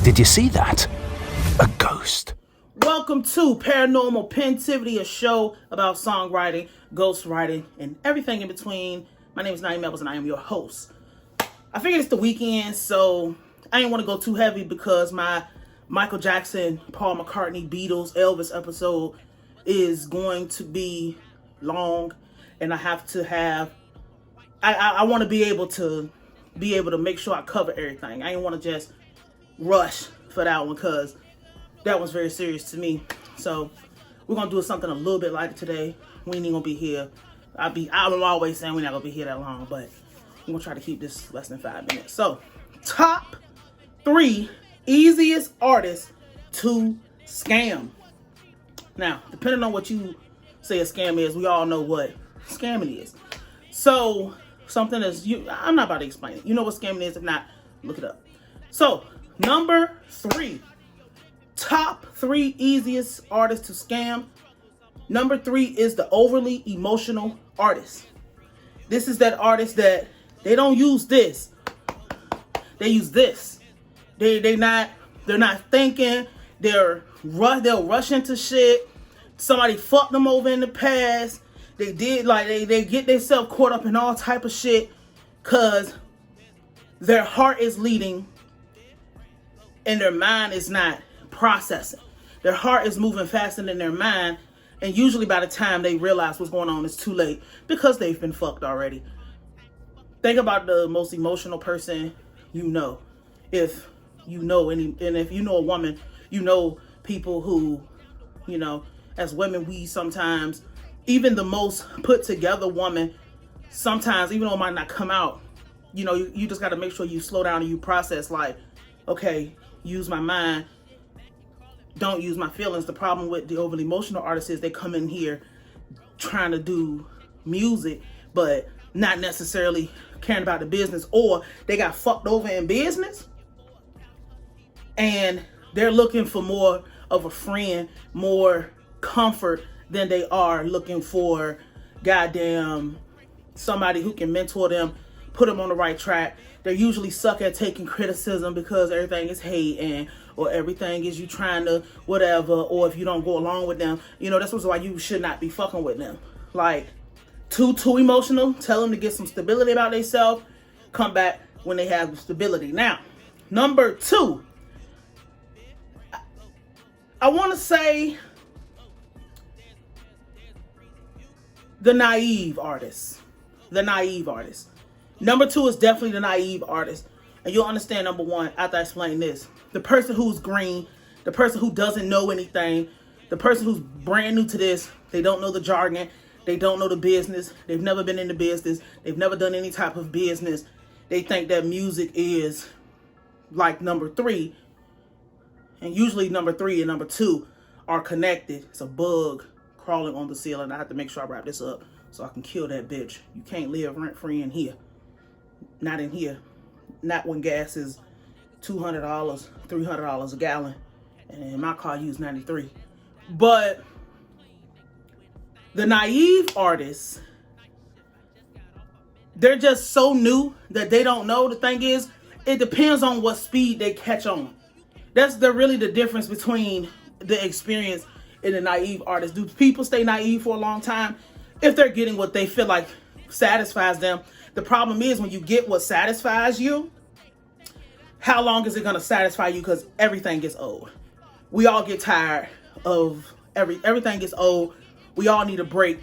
Did you see that? A ghost. Welcome to Paranormal Pentivity, a show about songwriting, ghostwriting, and everything in between. My name is Nayim and I am your host. I figured it's the weekend, so I didn't want to go too heavy because my Michael Jackson, Paul McCartney, Beatles, Elvis episode is going to be long, and I have to have. I want to be able to make sure I cover everything. I didn't want to just rush for that one because that was very serious to me. So we're gonna do something a little bit lighter today. We ain't gonna be here. I'm always saying we're not gonna be here that long, but we're gonna try to keep this less than 5 minutes. So, top 3 easiest artists to scam. Now, depending on what you say a scam is, we all know what scamming is. So, something is I'm not about to explain it. You know what scamming is. If not, look it up. So, number 3. Top 3 easiest artists to scam. Number 3 is the overly emotional artist. This is that artist that they don't use this. They use this. They're not thinking. They'll rush into shit. Somebody fucked them over in the past. They get themselves caught up in all type of shit because their heart is leading and their mind is not processing. Their heart is moving faster than their mind, and usually by the time they realize what's going on, it's too late because they've been fucked already. Think about the most emotional person you know. If you know if you know a woman, you know people who, as women, we sometimes, even the most put together woman, sometimes, even though it might not come out, you just got to make sure you slow down and you process, like, okay, use my mind, don't use my feelings. The problem with the overly emotional artists is they come in here trying to do music, but not necessarily caring about the business, or they got fucked over in business and they're looking for more of a friend, more comfort than they are looking for goddamn somebody who can mentor them, put them on the right track. They usually suck at taking criticism because everything is hate or everything is you trying to whatever, or if you don't go along with them, that's why you should not be fucking with them. Like, too emotional, tell them to get some stability about themselves, come back when they have stability. Now, number 2, I want to say the naive artist. The naive artist. Number 2 is definitely the naive artist. And you'll understand number 1 after I explain this. The person who's green, the person who doesn't know anything, the person who's brand new to this, they don't know the jargon, they don't know the business, they've never been in the business, they've never done any type of business. They think that music is like number 3. And usually number 3 and number 2 are connected. It's a bug crawling on the ceiling. I have to make sure I wrap this up so I can kill that bitch. You can't live rent-free in here. Not in here. Not when gas is $200, $300 a gallon. And my car used 93. But the naive artists, they're just so new that they don't know. The thing is, it depends on what speed they catch on. That's really the difference between the experience and the naive artist. Do people stay naive for a long time? If they're getting what they feel like satisfies them. The problem is when you get what satisfies you, how long is it going to satisfy you? Because everything gets old. We all get tired of everything gets old. We all need a break.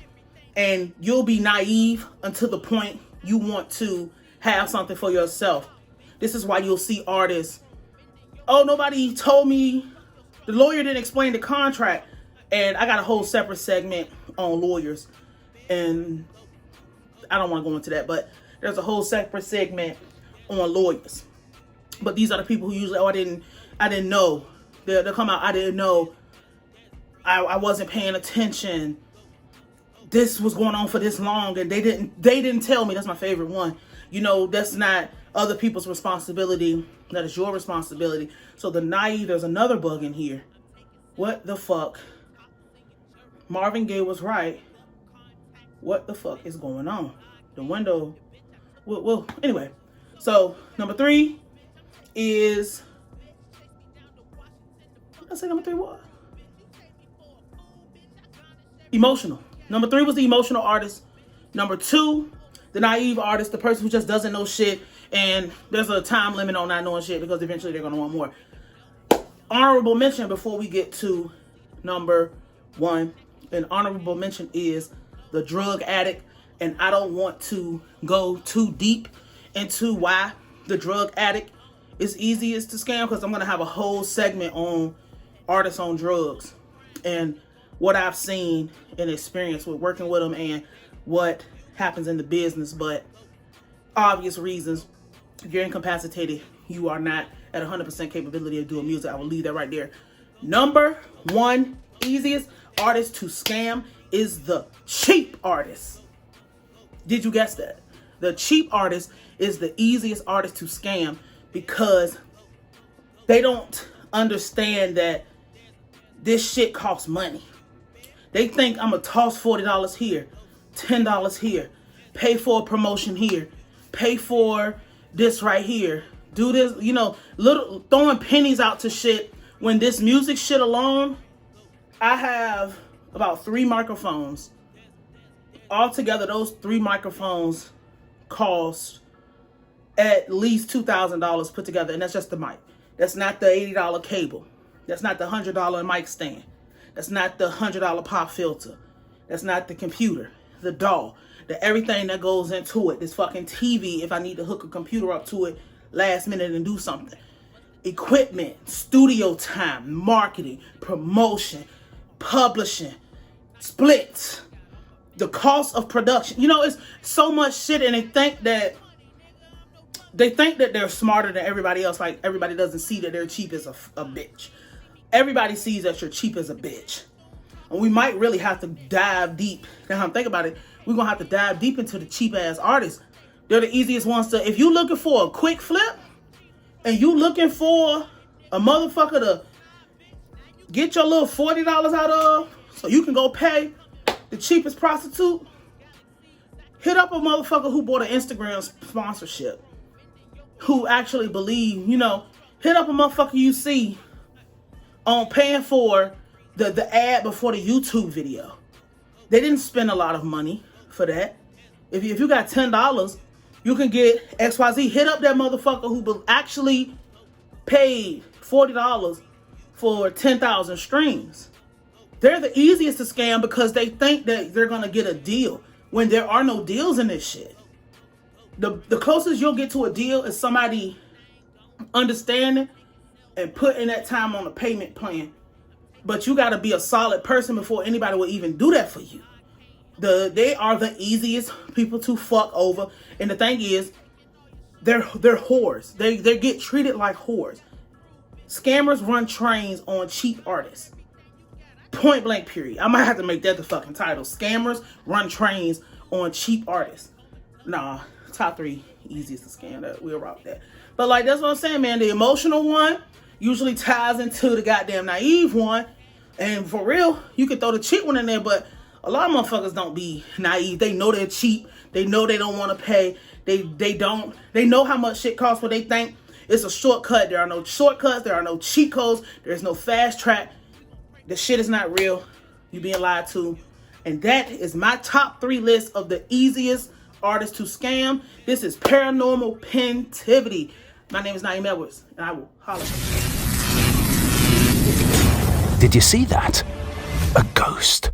And you'll be naive until the point you want to have something for yourself. This is why you'll see artists, oh, nobody told me, the lawyer didn't explain the contract. And I got a whole separate segment on lawyers. And I don't want to go into that, but there's a whole separate segment on lawyers. But these are the people who usually, I didn't know. They'll come out, I didn't know. I wasn't paying attention. This was going on for this long, and they didn't tell me. That's my favorite one. That's not other people's responsibility. That is your responsibility. So the naive, there's another bug in here. What the fuck? Marvin Gaye was right. What the fuck is going on? The window. Well, anyway. So number 3 is What did I say number 3 was? Emotional. Number 3 was the emotional artist. Number 2, the naive artist, the person who just doesn't know shit, and there's a time limit on not knowing shit because eventually they're gonna want more. Honorable mention before we get to number 1. An honorable mention is the drug addict, and I don't want to go too deep into why the drug addict is easiest to scam, because I'm gonna have a whole segment on artists on drugs and what I've seen and experienced with working with them and what happens in the business. But obvious reasons, if you're incapacitated, you are not at 100% capability of doing music. I will leave that right there. Number 1 easiest artist to scam is the cheap artist. Did you guess that? The cheap artist is the easiest artist to scam because they don't understand that this shit costs money. They think I'm gonna toss $40 here, $10 here, pay for a promotion here, pay for this right here, do this, you know, little throwing pennies out to shit. When this music shit alone, I have about 3 microphones. Altogether, those 3 microphones cost at least $2,000 put together, and that's just the mic. That's not the $80 cable. That's not the $100 mic stand. That's not the $100 pop filter. That's not the computer, the DAW, the everything that goes into it. This fucking TV, if I need to hook a computer up to it last minute and do something. Equipment, studio time, marketing, promotion, publishing, splits, the cost of production. You know, it's so much shit, and they think that they're smarter than everybody else. Like, everybody doesn't see that they're cheap as a bitch. Everybody sees that you're cheap as a bitch. And we might really have to dive deep. Now I'm thinking about it, we're going to have to dive deep into the cheap ass artists. They're the easiest ones to, if you're looking for a quick flip and you looking for a motherfucker to get your little $40 out of so you can go pay the cheapest prostitute, hit up a motherfucker who bought an Instagram sponsorship, who actually believe, you know, hit up a motherfucker you see on paying for the ad before the YouTube video. They didn't spend a lot of money for that. If you got $10, you can get XYZ. Hit up that motherfucker who actually paid $40 for 10,000 streams. They're the easiest to scam because they think that they're gonna get a deal when there are no deals in this shit. The closest you'll get to a deal is somebody understanding and putting that time on a payment plan. But you got to be a solid person before anybody will even do that for you. They are the easiest people to fuck over. And the thing is, they're whores. They get treated like whores. Scammers run trains on cheap artists. Point blank period. I might have to make that the fucking title. Scammers run trains on cheap artists. Nah, top 3 easiest to scam. That we'll rock that. But like, that's what I'm saying, man. The emotional one usually ties into the goddamn naive one. And for real, you could throw the cheap one in there, but a lot of motherfuckers don't be naive. They know they're cheap. They know they don't want to pay. They know how much shit costs, but they think it's a shortcut. There are no shortcuts. There are no cheat codes. There's no fast track. The shit is not real. You being lied to. And that is my top 3 list of the easiest artists to scam. This is Paranormal Pentivity. My name is Nayim Edwards, and I will holler. Did you see that? A ghost.